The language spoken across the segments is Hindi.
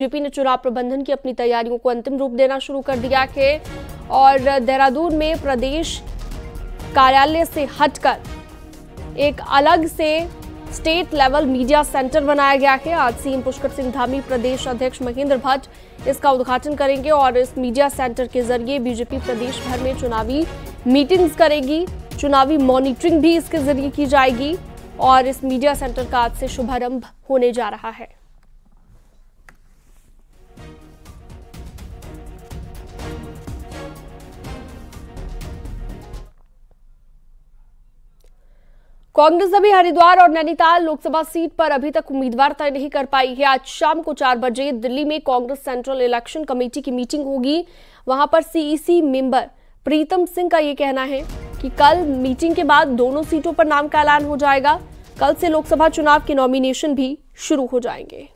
बीजेपी ने चुनाव प्रबंधन की अपनी तैयारियों को अंतिम रूप देना शुरू कर दिया है और देहरादून में प्रदेश कार्यालय से हटकर एक अलग से स्टेट लेवल मीडिया सेंटर बनाया गया है। आज सीएम पुष्कर सिंह धामी, प्रदेश अध्यक्ष महेंद्र भट्ट इसका उद्घाटन करेंगे और इस मीडिया सेंटर के जरिए बीजेपी प्रदेश भर में चुनावी मीटिंग्स करेगी, चुनावी मॉनिटरिंग भी इसके जरिए की जाएगी और इस मीडिया सेंटर का आज से शुभारंभ होने जा रहा है। कांग्रेस अभी हरिद्वार और नैनीताल लोकसभा सीट पर अभी तक उम्मीदवार तय नहीं कर पाई है। आज शाम को 4 बजे दिल्ली में कांग्रेस सेंट्रल इलेक्शन कमेटी की मीटिंग होगी। वहां पर सीईसी मेंबर प्रीतम सिंह का यह कहना है कि कल मीटिंग के बाद दोनों सीटों पर नाम का ऐलान हो जाएगा। कल से लोकसभा चुनाव के नॉमिनेशन भी शुरू हो जाएंगे।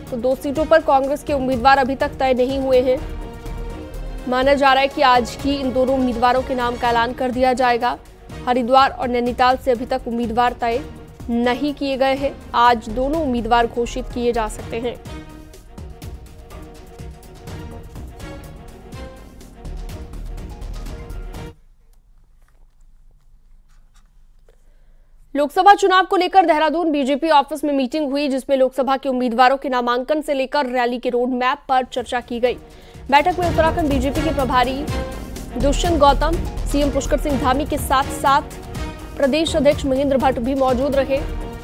तो 2 सीटों पर कांग्रेस के उम्मीदवार अभी तक तय नहीं हुए हैं। माना जा रहा है कि आज ही इन दोनों उम्मीदवारों के नाम का ऐलान कर दिया जाएगा। हरिद्वार और नैनीताल से अभी तक उम्मीदवार तय नहीं किए गए हैं। आज दोनों उम्मीदवार घोषित किए जा सकते हैं। लोकसभा चुनाव को लेकर देहरादून बीजेपी ऑफिस में मीटिंग हुई, जिसमें लोकसभा के उम्मीदवारों के नामांकन से लेकर रैली के रोड मैप पर चर्चा की गई। बैठक में उत्तराखंड बीजेपी के प्रभारी दुष्यंत गौतम, सीएम पुष्कर सिंह धामी के साथ साथ प्रदेश अध्यक्ष महेंद्र भट्ट भी मौजूद रहे।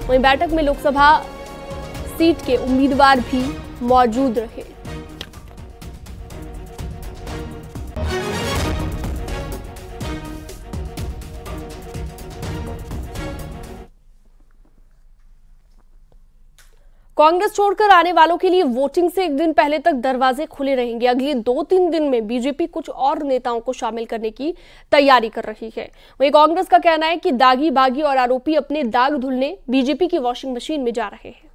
वहीं बैठक में लोकसभा सीट के उम्मीदवार भी मौजूद रहे। कांग्रेस छोड़कर आने वालों के लिए वोटिंग से एक दिन पहले तक दरवाजे खुले रहेंगे। अगले 2-3 दिन में बीजेपी कुछ और नेताओं को शामिल करने की तैयारी कर रही है। वहीं कांग्रेस का कहना है कि दागी, बागी और आरोपी अपने दाग धुलने बीजेपी की वॉशिंग मशीन में जा रहे हैं।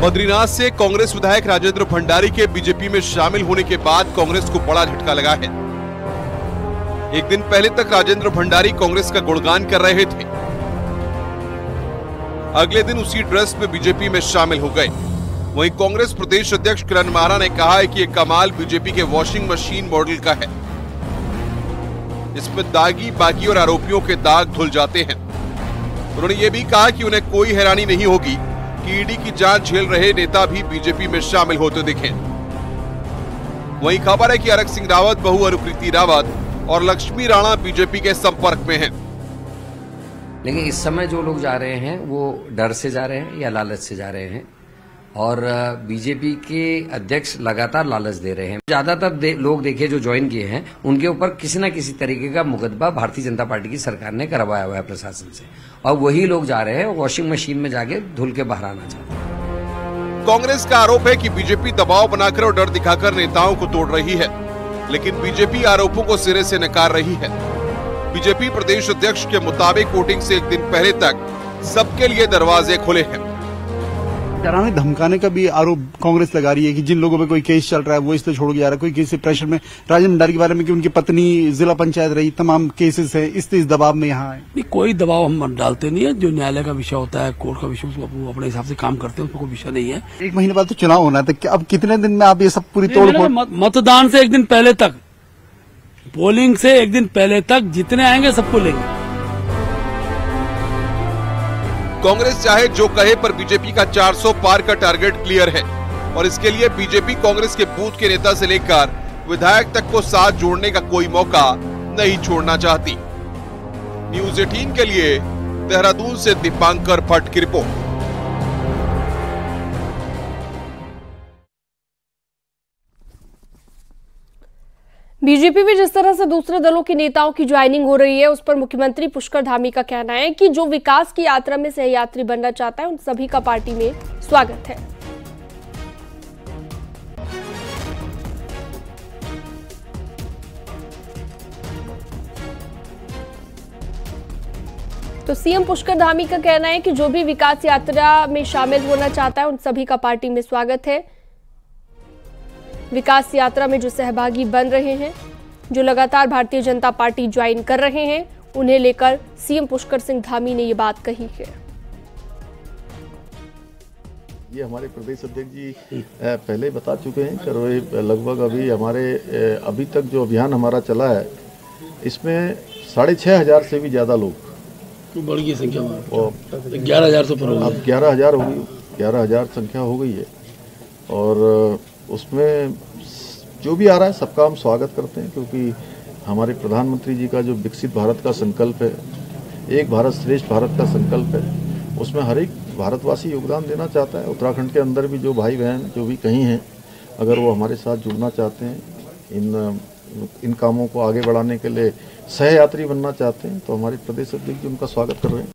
बद्रीनाथ से कांग्रेस विधायक राजेंद्र भंडारी के बीजेपी में शामिल होने के बाद कांग्रेस को बड़ा झटका लगा है। एक दिन पहले तक राजेंद्र भंडारी कांग्रेस का गुणगान कर रहे थे, अगले दिन उसी ड्रेस में बीजेपी में शामिल हो गए। वहीं कांग्रेस प्रदेश अध्यक्ष किरण मारा ने कहा है कि यह कमाल बीजेपी के वॉशिंग मशीन मॉडल का है। इसमें दागी, बागी और आरोपियों के दाग धुल जाते हैं। उन्होंने ये भी कहा कि उन्हें कोई हैरानी नहीं होगी कि ईडी की जांच झेल रहे नेता भी बीजेपी में शामिल होते दिखे। वहीं खबर है कि अरग सिंह रावत, बहू अनुप्रीति रावत और लक्ष्मी राणा बीजेपी के संपर्क में हैं। लेकिन इस समय जो लोग जा रहे हैं वो डर से जा रहे हैं या लालच से जा रहे हैं, और बीजेपी के अध्यक्ष लगातार लालच दे रहे हैं। ज्यादातर लोग देखे जो ज्वाइन किए हैं उनके ऊपर किसी न किसी तरीके का मुकदमा भारतीय जनता पार्टी की सरकार ने करवाया हुआ है प्रशासन से, और वही लोग जा रहे हैं वॉशिंग मशीन में जाके धुल के बाहर आना चाहते हैं। कांग्रेस का आरोप है कि बीजेपी दबाव बनाकर और डर दिखाकर नेताओं को तोड़ रही है, लेकिन बीजेपी आरोपों को सिरे से नकार रही है। बीजेपी प्रदेश अध्यक्ष के मुताबिक वोटिंग से एक दिन पहले तक सबके लिए दरवाजे खुले हैं। डराने धमकाने का भी आरोप कांग्रेस लगा रही है कि जिन लोगों पे कोई केस चल रहा है वो इसलिए छोड़ के जा रहा है। कोई किसी प्रेशर में, राजेंद्र भंडारी के बारे में कि उनकी पत्नी जिला पंचायत रही, तमाम केसेस है, इस दबाव में यहाँ है। नहीं, कोई दबाव हम डालते नहीं है। जो न्यायालय का विषय होता है, कोर्ट का विषय, उसको अपने हिसाब से काम करते हैं, उसमें कोई विषय नहीं है। 1 महीने बाद तो चुनाव होना है, तो अब कितने दिन में आप ये सब पूरी तोड़ मतदान से एक दिन पहले तक, पोलिंग से एक दिन पहले तक जितने आएंगे सबको लेंगे। कांग्रेस चाहे जो कहे, पर बीजेपी का 400 पार का टारगेट क्लियर है और इसके लिए बीजेपी कांग्रेस के बूथ के नेता से लेकर विधायक तक को साथ जोड़ने का कोई मौका नहीं छोड़ना चाहती। न्यूज़ 18 के लिए देहरादून से दीपांकर भट्ट की रिपोर्ट। बीजेपी में जिस तरह से दूसरे दलों के नेताओं की ज्वाइनिंग हो रही है, उस पर मुख्यमंत्री पुष्कर धामी का कहना है कि जो विकास की यात्रा में सहयात्री बनना चाहता है उन सभी का पार्टी में स्वागत है। तो तो सीएम पुष्कर धामी का कहना है कि जो भी विकास यात्रा में शामिल होना चाहता है उन सभी का पार्टी में स्वागत है। विकास यात्रा में जो सहभागी बन रहे हैं, जो लगातार भारतीय जनता पार्टी ज्वाइन कर रहे हैं, उन्हें लेकर सीएम पुष्कर सिंह धामी ने ये बात कही है। ये हमारे प्रदेश अध्यक्ष जी पहले बता चुके हैं कि लगभग अभी तक जो अभियान हमारा चला है इसमें 6,500 से भी ज़्यादा लोग, तो बढ़ गई संख्या, 11,000 से ऊपर, अब 11,000 हो गई, 11,000 संख्या हो गई है। और उसमें जो भी आ रहा है सबका हम स्वागत करते हैं, क्योंकि हमारे प्रधानमंत्री जी का जो विकसित भारत का संकल्प है, एक भारत श्रेष्ठ भारत का संकल्प है, उसमें हर एक भारतवासी योगदान देना चाहता है। उत्तराखंड के अंदर भी जो भाई बहन जो भी कहीं हैं, अगर वो हमारे साथ जुड़ना चाहते हैं, इन कामों को आगे बढ़ाने के लिए सहयात्री बनना चाहते हैं, तो हमारे प्रदेश अध्यक्ष जी उनका स्वागत कर रहे हैं।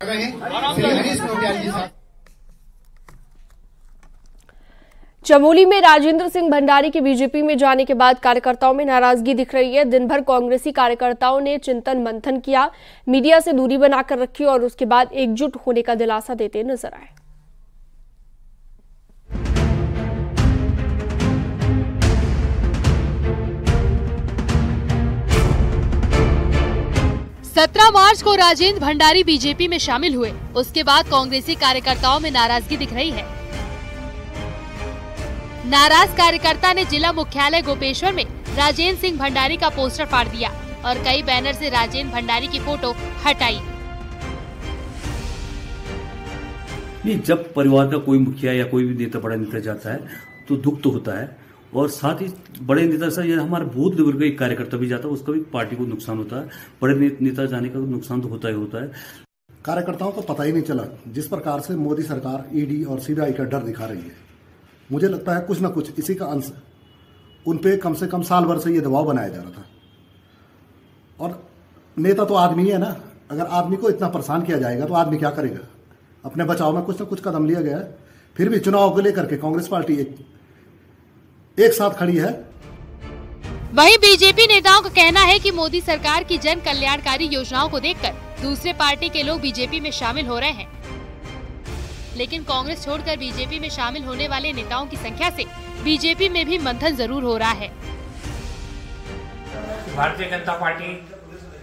चमोली में राजेंद्र सिंह भंडारी के बीजेपी में जाने के बाद कार्यकर्ताओं में नाराजगी दिख रही है। दिन भर कांग्रेसी कार्यकर्ताओं ने चिंतन मंथन किया, मीडिया से दूरी बनाकर रखी और उसके बाद एकजुट होने का दिलासा देते नजर आए। मार्च को राजेंद्र भंडारी बीजेपी में शामिल हुए, उसके बाद कांग्रेसी कार्यकर्ताओं में नाराजगी दिख रही है। नाराज कार्यकर्ता ने जिला मुख्यालय गोपेश्वर में राजेंद्र सिंह भंडारी का पोस्टर फाड़ दिया और कई बैनर से राजेंद्र भंडारी की फोटो हटाई। नहीं, जब परिवार का कोई मुखिया या कोई भी नेता, बड़ा नेता जाता है तो दुख तो होता है, और साथ ही बड़े नेता से हमारे बूथ लेवल का एक कार्यकर्ता भी जाता है, उसका भी पार्टी को नुकसान होता है। बड़े नेता जाने का नुकसान तो होता ही होता है। कार्यकर्ताओं को पता ही नहीं चला जिस प्रकार से मोदी सरकार ईडी और सीबीआई का डर दिखा रही है। मुझे लगता है कुछ न कुछ इसी का अंश उन पे कम से कम साल भर से ये दबाव बनाया जा रहा था। और नेता तो आदमी है ना, अगर आदमी को इतना परेशान किया जाएगा तो आदमी क्या करेगा? अपने बचाव में कुछ न कुछ कदम लिया गया है। फिर भी चुनाव को लेकर के कांग्रेस पार्टी एक साथ खड़ी है। वहीं बीजेपी नेताओं का कहना है कि मोदी सरकार की जन कल्याणकारी योजनाओं को देखकर दूसरे पार्टी के लोग बीजेपी में शामिल हो रहे हैं, लेकिन कांग्रेस छोड़कर बीजेपी में शामिल होने वाले नेताओं की संख्या से बीजेपी में भी मंथन जरूर हो रहा है। भारतीय जनता पार्टी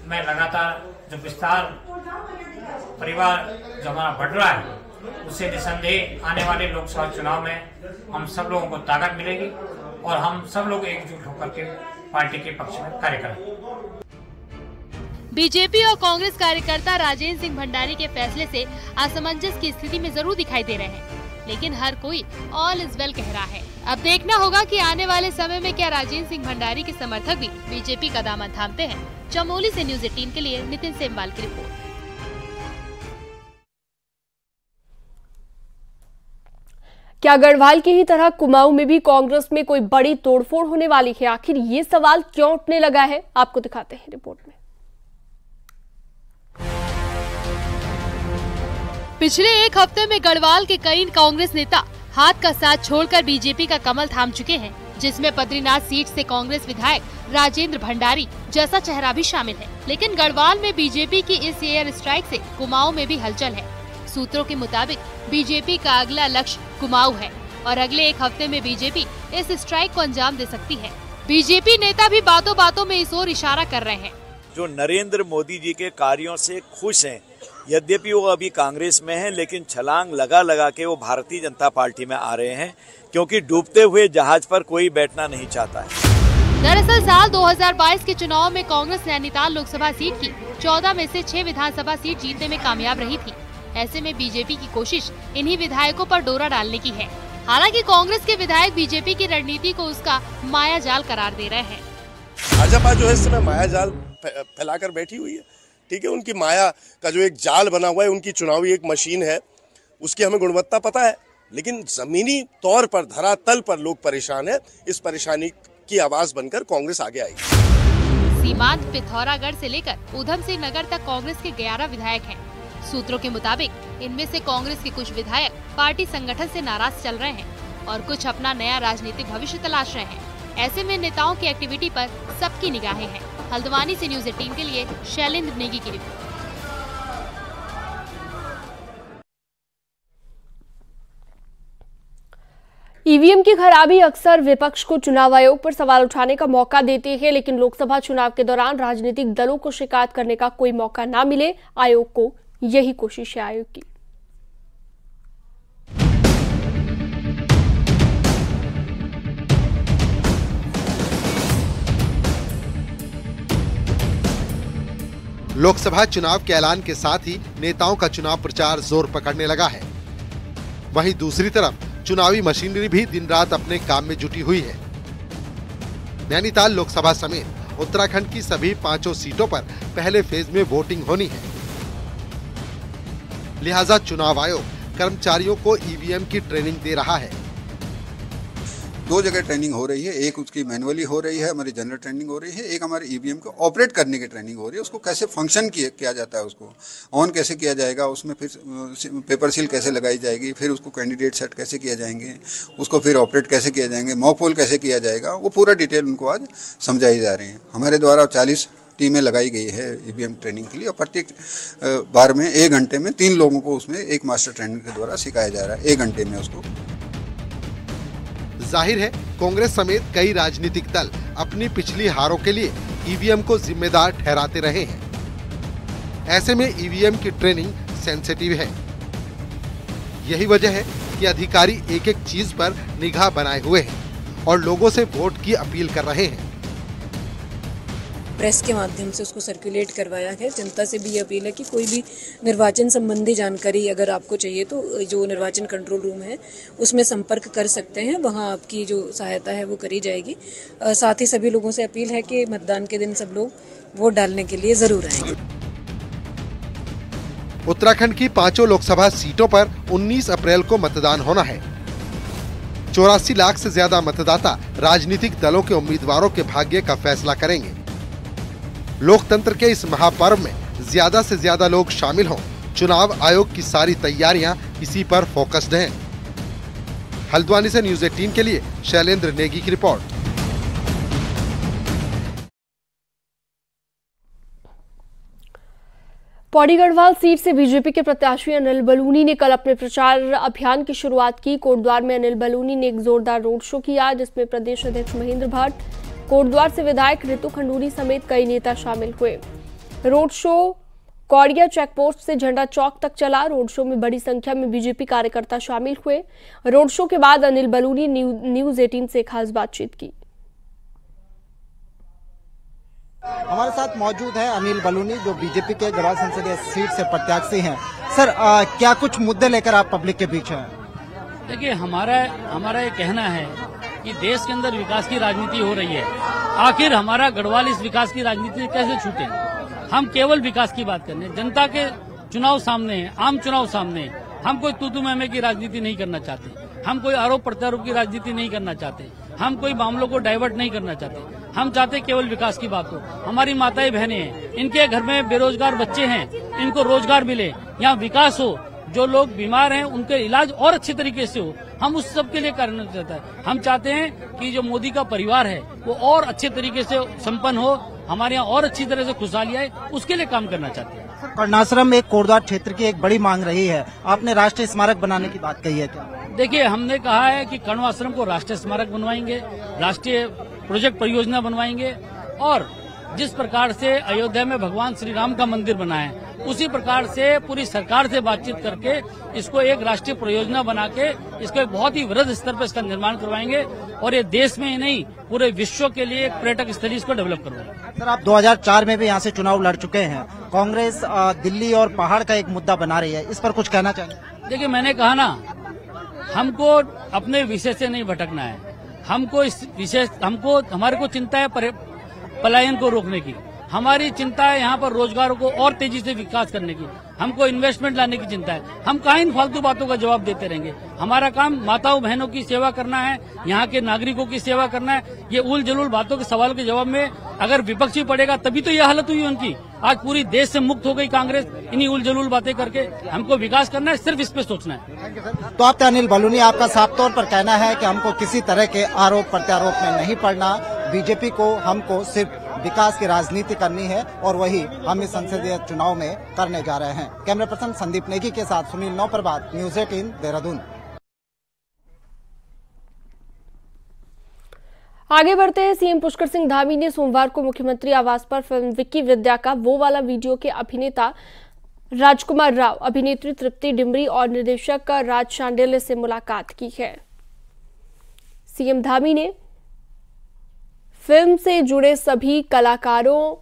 में लगातार जो विस्तार परिवार जो हमारा बढ़ रहा है, उससे निसंदेह आने वाले लोकसभा चुनाव में हम सब लोगों को ताकत मिलेगी और हम सब लोग एकजुट होकर के पार्टी के पक्ष में कार्य करेंगे। बीजेपी और कांग्रेस कार्यकर्ता राजेंद्र सिंह भंडारी के फैसले से असमंजस की स्थिति में जरूर दिखाई दे रहे हैं, लेकिन हर कोई ऑल इज वेल कह रहा है। अब देखना होगा कि आने वाले समय में क्या राजेंद्र सिंह भंडारी के समर्थक भी बीजेपी का दामन थामते हैं। चमोली से न्यूज़ 18 के लिए नितिन सेमवाल की रिपोर्ट। क्या गढ़वाल की ही तरह कुमाऊं में भी कांग्रेस में कोई बड़ी तोड़फोड़ होने वाली है? आखिर ये सवाल क्यों उठने लगा है, आपको दिखाते हैं रिपोर्ट में। पिछले एक हफ्ते में गढ़वाल के कई कांग्रेस नेता हाथ का साथ छोड़कर बीजेपी का कमल थाम चुके हैं, जिसमें बद्रीनाथ सीट से कांग्रेस विधायक राजेंद्र भंडारी जैसा चेहरा भी शामिल है। लेकिन गढ़वाल में बीजेपी की इस एयर स्ट्राइक से कुमाऊं में भी हलचल है। सूत्रों के मुताबिक बीजेपी का अगला लक्ष्य कुमाऊं है और अगले एक हफ्ते में बीजेपी इस स्ट्राइक को अंजाम दे सकती है। बीजेपी नेता भी बातों बातों में इस ओर इशारा कर रहे हैं। जो नरेंद्र मोदी जी के कार्यों से खुश हैं, यद्यपि वो अभी कांग्रेस में हैं, लेकिन छलांग लगा लगा के वो भारतीय जनता पार्टी में आ रहे हैं, क्योंकि डूबते हुए जहाज पर कोई बैठना नहीं चाहता है। दरअसल साल 2022 के चुनाव में कांग्रेस नैनीताल लोकसभा सीट की 14 में से 6 विधानसभा सीट जीतने में कामयाब रही थी। ऐसे में बीजेपी की कोशिश इन्हीं विधायकों पर डोरा डालने की है। हालांकि कांग्रेस के विधायक बीजेपी की रणनीति को उसका माया जाल करार दे रहे हैं। भाजपा जो है इस समय माया जाल फैलाकर बैठी हुई है। ठीक है, उनकी माया का जो एक जाल बना हुआ है, उनकी चुनावी एक मशीन है, उसकी हमें गुणवत्ता पता है, लेकिन जमीनी तौर पर धरातल पर लोग परेशान है। इस परेशानी की आवाज बनकर कांग्रेस आगे आई। सीमांत पिथौरागढ़ से लेकर ऊधम सिंह नगर तक कांग्रेस के 11 विधायक हैं। सूत्रों के मुताबिक इनमें से कांग्रेस के कुछ विधायक पार्टी संगठन से नाराज चल रहे हैं और कुछ अपना नया राजनीतिक भविष्य तलाश रहे हैं। ऐसे में नेताओं की एक्टिविटी पर सबकी निगाहें हैं। हल्द्वानी से न्यूज़ 18 के लिए शैलेंद्र नेगी की रिपोर्ट। ईवीएम की खराबी अक्सर विपक्ष को चुनाव आयोग पर सवाल उठाने का मौका देती है, लेकिन लोकसभा चुनाव के दौरान राजनीतिक दलों को शिकायत करने का कोई मौका ना मिले, आयोग को यही कोशिश है आयोग की। लोकसभा चुनाव के ऐलान के साथ ही नेताओं का चुनाव प्रचार जोर पकड़ने लगा है। वहीं दूसरी तरफ चुनावी मशीनरी भी दिन रात अपने काम में जुटी हुई है। नैनीताल लोकसभा समेत उत्तराखंड की सभी 5 सीटों पर पहले फेज में वोटिंग होनी है। लिहाजा चुनाव आयोग कर्मचारियों को ईवीएम की ट्रेनिंग दे रहा है। 2 जगह ट्रेनिंग हो रही है, एक उसकी मैनुअली हो रही है, हमारी जनरल ट्रेनिंग हो रही है, एक हमारी ईवीएम को ऑपरेट करने की ट्रेनिंग हो रही है। उसको कैसे फंक्शन किया जाता है, उसको ऑन कैसे किया जाएगा, उसमें फिर पेपर सील कैसे लगाई जाएगी, फिर उसको कैंडिडेट सेट कैसे किया जाएंगे, उसको फिर ऑपरेट कैसे किया जाएंगे, मॉक पोल कैसे किया जाएगा, वो पूरा डिटेल उनको आज समझाई जा रही है। हमारे द्वारा 40 टीमें लगाई गई है ईवीएम ट्रेनिंग के लिए, और प्रत्येक बार में 1 घंटे में 3 लोगों को उसमें एक मास्टर ट्रेनर के द्वारा सिखाया जा रहा है, 1 घंटे में उसको। जाहिर है कांग्रेस समेत कई राजनीतिक दल अपनी पिछली हारों के लिए ईवीएम को जिम्मेदार ठहराते रहे हैं। ऐसे में ईवीएम की ट्रेनिंग सेंसिटिव है। यही वजह है कि अधिकारी एक-एक चीज पर निगाह बनाए हुए हैं और लोगों से वोट की अपील कर रहे हैं। प्रेस के माध्यम से उसको सर्कुलेट करवाया है। जनता से भी ये अपील है कि कोई भी निर्वाचन संबंधी जानकारी अगर आपको चाहिए तो जो निर्वाचन कंट्रोल रूम है उसमें संपर्क कर सकते हैं, वहां आपकी जो सहायता है वो करी जाएगी। साथ ही सभी लोगों से अपील है कि मतदान के दिन सब लोग वोट डालने के लिए जरूर आएंगे। उत्तराखंड की 5 लोकसभा सीटों पर 19 अप्रैल को मतदान होना है। 84 लाख से ज्यादा मतदाता राजनीतिक दलों के उम्मीदवारों के भाग्य का फैसला करेंगे। लोकतंत्र के इस महापर्व में ज्यादा से ज्यादा लोग शामिल हों, चुनाव आयोग की सारी तैयारियां इसी पर फोकस्ड हैं। हल्द्वानी से न्यूज़ 18 के लिए शैलेंद्र नेगी की रिपोर्ट। पौड़ी गढ़वाल सीट से बीजेपी के प्रत्याशी अनिल बलूनी ने कल अपने प्रचार अभियान की शुरुआत की। कोटद्वार में अनिल बलूनी ने एक जोरदार रोड शो किया, जिसमें प्रदेश अध्यक्ष महेंद्र भट्ट, कोटद्वार से विधायक ऋतु खंडूरी समेत कई नेता शामिल हुए। रोड शो कौड़िया चेकपोस्ट से झंडा चौक तक चला। रोड शो में बड़ी संख्या में बीजेपी कार्यकर्ता शामिल हुए। रोड शो के बाद अनिल बलूनी न्यूज़ 18 से खास बातचीत की। हमारे साथ मौजूद है अनिल बलूनी, जो बीजेपी के गढ़वाल संसदीय सीट से प्रत्याशी हैं। सर, क्या कुछ मुद्दे लेकर आप पब्लिक के बीच हैं? देखिए, हमारा ये कहना है कि देश के अंदर विकास की राजनीति हो रही है। आखिर हमारा गढ़वाल इस विकास की राजनीति से कैसे छूटे? हम केवल विकास की बात करने, जनता के चुनाव सामने है, आम चुनाव सामने है। हम कोई तू मैं की राजनीति नहीं करना चाहते, हम कोई आरोप प्रत्यारोप की राजनीति नहीं करना चाहते, हम कोई मामलों को डाइवर्ट नहीं करना चाहते। हम चाहते केवल विकास की बात हो। हमारी माताएं बहनें हैं, इनके घर में बेरोजगार बच्चे हैं, इनको रोजगार मिले, यहाँ विकास हो, जो लोग बीमार हैं उनके इलाज और अच्छे तरीके से हो। हम उस सब के लिए करना चाहते हैं। हम चाहते हैं कि जो मोदी का परिवार है वो और अच्छे तरीके से संपन्न हो, हमारे यहाँ और अच्छी तरह से खुशहाली आए, उसके लिए काम करना चाहते हैं। कर्णाश्रम में कोटद्वार क्षेत्र की एक बड़ी मांग रही है, आपने राष्ट्रीय स्मारक बनाने की बात कही है क्या? देखिए, हमने कहा है कि कर्ण आश्रम को राष्ट्रीय स्मारक बनवाएंगे, राष्ट्रीय प्रोजेक्ट परियोजना बनवाएंगे, और जिस प्रकार से अयोध्या में भगवान श्री राम का मंदिर बना है, उसी प्रकार से पूरी सरकार से बातचीत करके इसको एक राष्ट्रीय परियोजना बना के इसको एक बहुत ही वृहद स्तर पर इसका निर्माण करवाएंगे, और ये देश में ही नहीं पूरे विश्व के लिए एक पर्यटक स्थली इसको डेवलप करवाएंगे। सर, आप 2004 में भी यहाँ से चुनाव लड़ चुके हैं। कांग्रेस दिल्ली और पहाड़ का एक मुद्दा बना रही है, इस पर कुछ कहना चाहेंगे? देखिए, मैंने कहा ना, हमको अपने विषय से नहीं भटकना है। हमारे को चिंता है पलायन को रोकने की, हमारी चिंता है यहाँ पर रोजगारों को और तेजी से विकास करने की, हमको इन्वेस्टमेंट लाने की चिंता है। हम कहाँ इन फालतू बातों का जवाब देते रहेंगे? हमारा काम माताओं बहनों की सेवा करना है, यहाँ के नागरिकों की सेवा करना है। ये उल जलूल बातों के सवालों के जवाब में अगर विपक्ष ही पड़ेगा तभी तो ये हालत हुई उनकी। आज पूरी देश से मुक्त हो गई कांग्रेस इन्हीं उल जलूल बातें करके। हमको विकास करना है, सिर्फ इस पे सोचना है। तो आप अनिल बलूनी, आपका साफ तौर पर कहना है कि हमको किसी तरह के आरोप प्रत्यारोप में नहीं पड़ना, बीजेपी को हमको सिर्फ विकास की राजनीति करनी है, और वही हम इस संसदीय चुनाव में करने जा रहे हैं। कैमरा पर्सन संदीप नेगी के साथ सुनील नौप्रभात, न्यूज़ 18 देहरादून। आगे बढ़ते हैं। सीएम पुष्कर सिंह धामी ने सोमवार को मुख्यमंत्री आवास पर फिल्म विक्की विद्या का वो वाला वीडियो के अभिनेता राजकुमार राव, अभिनेत्री तृप्ति डिमरी और निर्देशक राज शांडिल्य से मुलाकात की है। सीएम धामी ने फिल्म से जुड़े सभी कलाकारों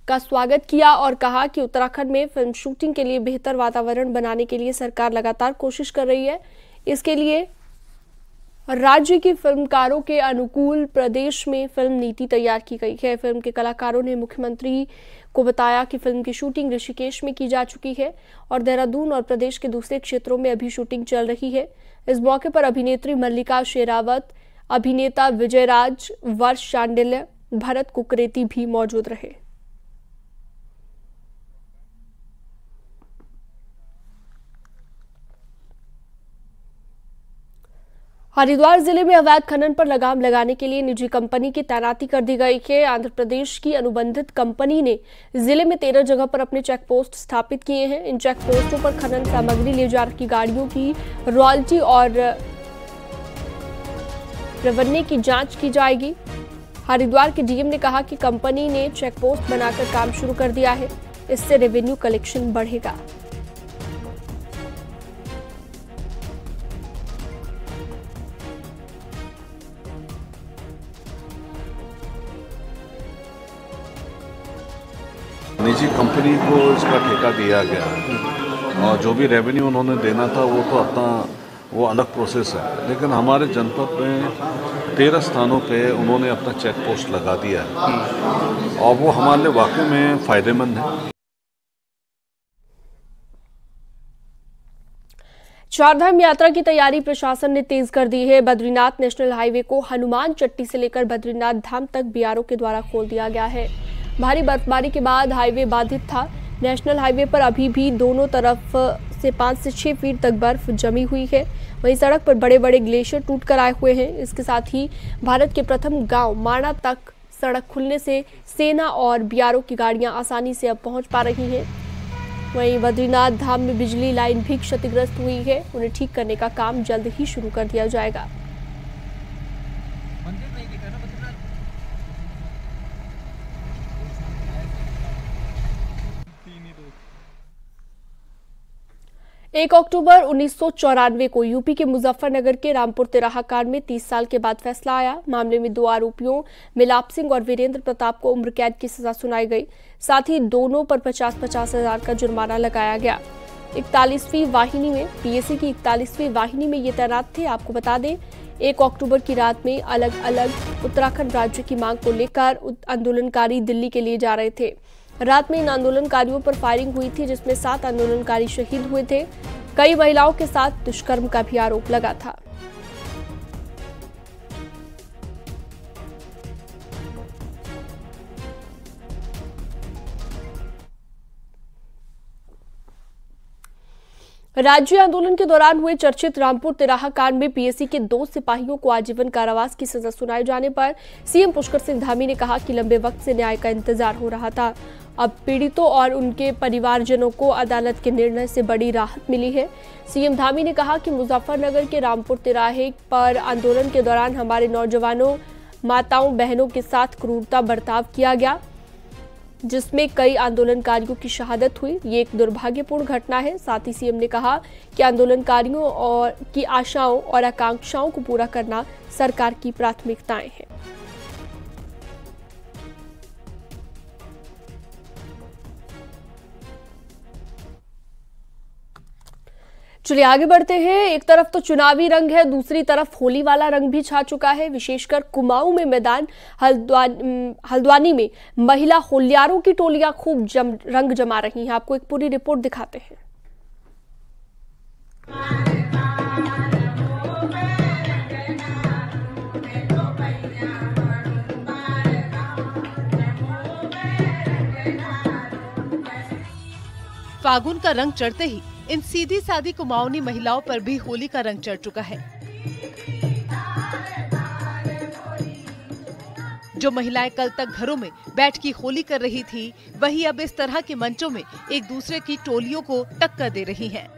का स्वागत किया और कहा कि उत्तराखंड में फिल्म शूटिंग के लिए बेहतर वातावरण बनाने के लिए सरकार लगातार कोशिश कर रही है। इसके लिए राज्य के फिल्मकारों के अनुकूल प्रदेश में फिल्म नीति तैयार की गई है। फिल्म के कलाकारों ने मुख्यमंत्री को बताया कि फिल्म की शूटिंग ऋषिकेश में की जा चुकी है और देहरादून और प्रदेश के दूसरे क्षेत्रों में अभी शूटिंग चल रही है। इस मौके पर अभिनेत्री मल्लिका शेरावत, अभिनेता विजयराज, वर्ष शांडिल्य, भरत कुकरेती भी मौजूद रहे। हरिद्वार जिले में अवैध खनन पर लगाम लगाने के लिए निजी कंपनी की तैनाती कर दी गई है। आंध्र प्रदेश की अनुबंधित कंपनी ने जिले में 13 जगह पर अपने चेक पोस्ट स्थापित किए हैं। इन चेक पोस्टों पर खनन सामग्री ले जा रही गाड़ियों की रॉयल्टी और रेवन्यू की जांच की जाएगी। हरिद्वार के डीएम ने कहा कि कंपनी ने चेक पोस्ट बनाकर काम शुरू कर दिया है। इससे रेवेन्यू कलेक्शन बढ़ेगा। निजी कंपनी को इसका ठेका दिया गया है और जो भी रेवेन्यू उन्होंने देना था वो तो अपना वो अलग प्रोसेस है, लेकिन हमारे जनपद में 13 स्थानों पे उन्होंने अपना चेक पोस्ट लगा दिया है और वो हमारे लिए वाकई में फायदेमंद है। चारधाम यात्रा की तैयारी प्रशासन ने तेज कर दी है। बद्रीनाथ नेशनल हाईवे को हनुमान चट्टी से लेकर बद्रीनाथ धाम तक बीआरओ के द्वारा खोल दिया गया है। भारी बर्फबारी के बाद हाईवे बाधित था। नेशनल हाईवे पर अभी भी दोनों तरफ से 5 से 6 फीट तक बर्फ जमी हुई है। वहीं सड़क पर बड़े बड़े ग्लेशियर टूटकर आए हुए हैं। इसके साथ ही भारत के प्रथम गांव माणा तक सड़क खुलने से सेना और बीआरओ की गाड़ियां आसानी से अब पहुंच पा रही हैं। वहीं बद्रीनाथ धाम में बिजली लाइन भी क्षतिग्रस्त हुई है। उन्हें ठीक करने का काम जल्द ही शुरू कर दिया जाएगा। 1 अक्टूबर 1994 को यूपी के मुजफ्फरनगर के रामपुर तिराहा कांड में 30 साल के बाद फैसला आया। मामले में 2 आरोपियों मिलाप सिंह और वीरेंद्र प्रताप को उम्र कैद की सजा सुनाई गई। साथ ही दोनों पर 50-50 हजार का जुर्माना लगाया गया। 41वीं वाहिनी में पीएसी की 41वीं वाहिनी में ये तैनात थे। आपको बता दें 1 अक्टूबर की रात में अलग अलग उत्तराखंड राज्य की मांग को लेकर आंदोलनकारी दिल्ली के लिए जा रहे थे। रात में इन आंदोलनकारियों पर फायरिंग हुई थी, जिसमें 7 आंदोलनकारी शहीद हुए थे। कई महिलाओं के साथ दुष्कर्म का भी आरोप लगा था। राज्य आंदोलन के दौरान हुए चर्चित रामपुर तिराहा कांड में पीएसी के 2 सिपाहियों को आजीवन कारावास की सजा सुनाए जाने पर सीएम पुष्कर सिंह धामी ने कहा कि लंबे वक्त से न्याय का इंतजार हो रहा था। अब पीड़ितों और उनके परिवारजनों को अदालत के निर्णय से बड़ी राहत मिली है। सीएम धामी ने कहा कि मुजफ्फरनगर के रामपुर तिराहे पर आंदोलन के दौरान हमारे नौजवानों, माताओं, बहनों के साथ क्रूरता बर्ताव किया गया, जिसमें कई आंदोलनकारियों की शहादत हुई। ये एक दुर्भाग्यपूर्ण घटना है। साथ ही सीएम ने कहा कि आंदोलनकारियों और की आशाओं और आकांक्षाओं को पूरा करना सरकार की प्राथमिकताएं हैं। चलिए आगे बढ़ते हैं। एक तरफ तो चुनावी रंग है, दूसरी तरफ होली वाला रंग भी छा चुका है। विशेषकर कुमाऊं में मैदान हल्द्वानी में महिला होलियारों की टोलियां खूब रंग जमा रही हैं। आपको एक पूरी रिपोर्ट दिखाते हैं। फागुन का रंग चढ़ते ही इन सीधी सादी कुमाऊनी महिलाओं पर भी होली का रंग चढ़ चुका है। जो महिलाएं कल तक घरों में बैठ की होली कर रही थी, वही अब इस तरह के मंचों में एक दूसरे की टोलियों को टक्कर दे रही हैं।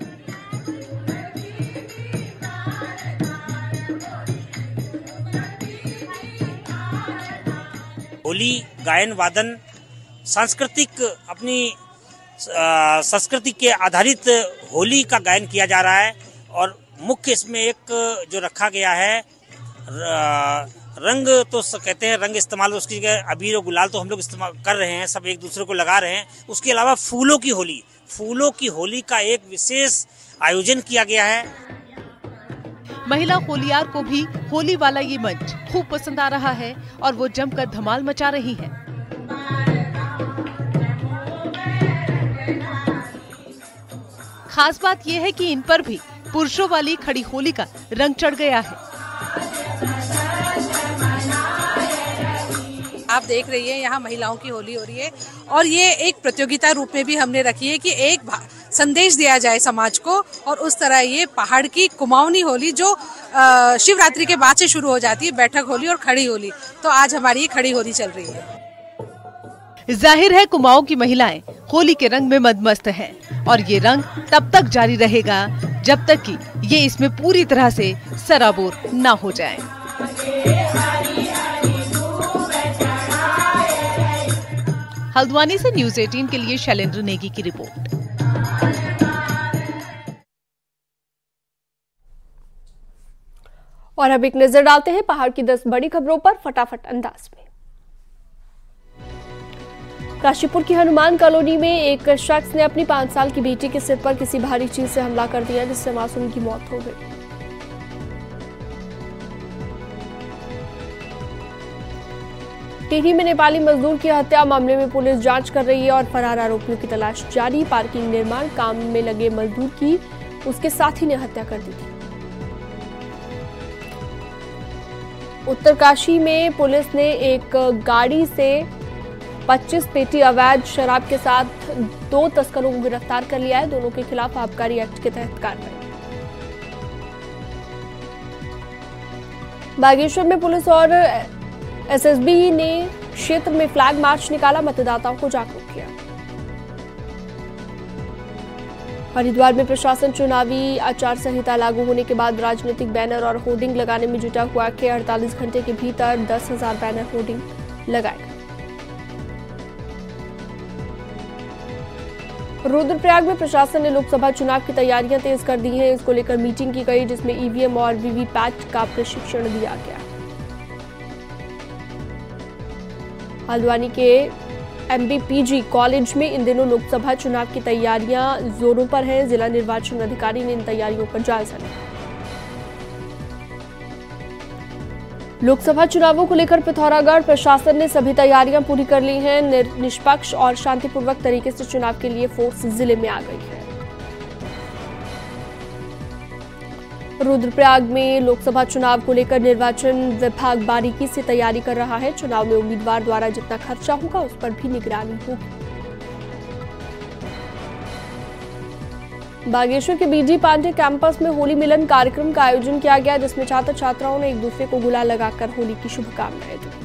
होली गायन वादन सांस्कृतिक अपनी संस्कृति के आधारित होली का गायन किया जा रहा है और मुख्य इसमें एक जो रखा गया है रंग, तो कहते हैं रंग इस्तेमाल, उसकी जगह अबीर और गुलाल तो हम लोग इस्तेमाल कर रहे हैं, सब एक दूसरे को लगा रहे हैं। उसके अलावा फूलों की होली का एक विशेष आयोजन किया गया है। महिला होलियार को भी होली वाला ये मंच खूब पसंद आ रहा है और वो जमकर धमाल मचा रही हैं। खास बात यह है कि इन पर भी पुरुषों वाली खड़ी होली का रंग चढ़ गया है। आप देख रही है यहाँ महिलाओं की होली हो रही है और ये एक प्रतियोगिता रूप में भी हमने रखी है कि एक संदेश दिया जाए समाज को, और उस तरह ये पहाड़ की कुमाऊनी होली जो शिवरात्रि के बाद से शुरू हो जाती है, बैठक होली और खड़ी होली, तो आज हमारी ये खड़ी होली चल रही है। जाहिर है कुमाऊं की महिलाएं होली के रंग में मदमस्त हैं और ये रंग तब तक जारी रहेगा जब तक कि ये इसमें पूरी तरह से सराबोर ना हो जाएं। हल्द्वानी से न्यूज़ 18 के लिए शैलेंद्र नेगी की रिपोर्ट। और अब एक नजर डालते हैं पहाड़ की 10 बड़ी खबरों पर फटाफट अंदाज में। काशीपुर की हनुमान कॉलोनी में एक शख्स ने अपनी 5 साल की बेटी के सिर पर किसी भारी चीज से हमला कर दिया, जिससे मासूम की मौत हो गई। टिहरी में नेपाली मजदूर की हत्या मामले में पुलिस जांच कर रही है और फरार आरोपियों की तलाश जारी। पार्किंग निर्माण काम में लगे मजदूर की उसके साथी ने हत्या कर दी थी। उत्तरकाशी में पुलिस ने एक गाड़ी से 25 पेटी अवैध शराब के साथ 2 तस्करों को गिरफ्तार कर लिया है। दोनों के खिलाफ आबकारी एक्ट के तहत कार्रवाई। बागेश्वर में पुलिस और एसएसबी ने क्षेत्र में फ्लैग मार्च निकाला, मतदाताओं को जागरूक किया। हरिद्वार में प्रशासन चुनावी आचार संहिता लागू होने के बाद राजनीतिक बैनर और होर्डिंग लगाने में जुटा हुआ है। 48 घंटे के भीतर 10,000 बैनर होर्डिंग लगाए गए। रुद्रप्रयाग में प्रशासन ने लोकसभा चुनाव की तैयारियां तेज कर दी हैं। इसको लेकर मीटिंग की गई, जिसमें ईवीएम और वीवीपैट का प्रशिक्षण दिया गया। हल्द्वानी के एमबीपीजी कॉलेज में इन दिनों लोकसभा चुनाव की तैयारियां जोरों पर हैं। जिला निर्वाचन अधिकारी ने इन तैयारियों का जायजा लिया। लोकसभा चुनावों को लेकर पिथौरागढ़ प्रशासन ने सभी तैयारियां पूरी कर ली हैं। निष्पक्ष और शांतिपूर्वक तरीके से चुनाव के लिए फोर्स जिले में आ गई है। रुद्रप्रयाग में लोकसभा चुनाव को लेकर निर्वाचन विभाग बारीकी से तैयारी कर रहा है। चुनाव में उम्मीदवार द्वारा जितना खर्चा होगा उस पर भी निगरानी होगी। बागेश्वर के बीडी पांडे कैंपस में होली मिलन कार्यक्रम का आयोजन किया गया, जिसमें छात्र छात्राओं ने एक दूसरे को गुलाल लगाकर होली की शुभकामनाएं दी।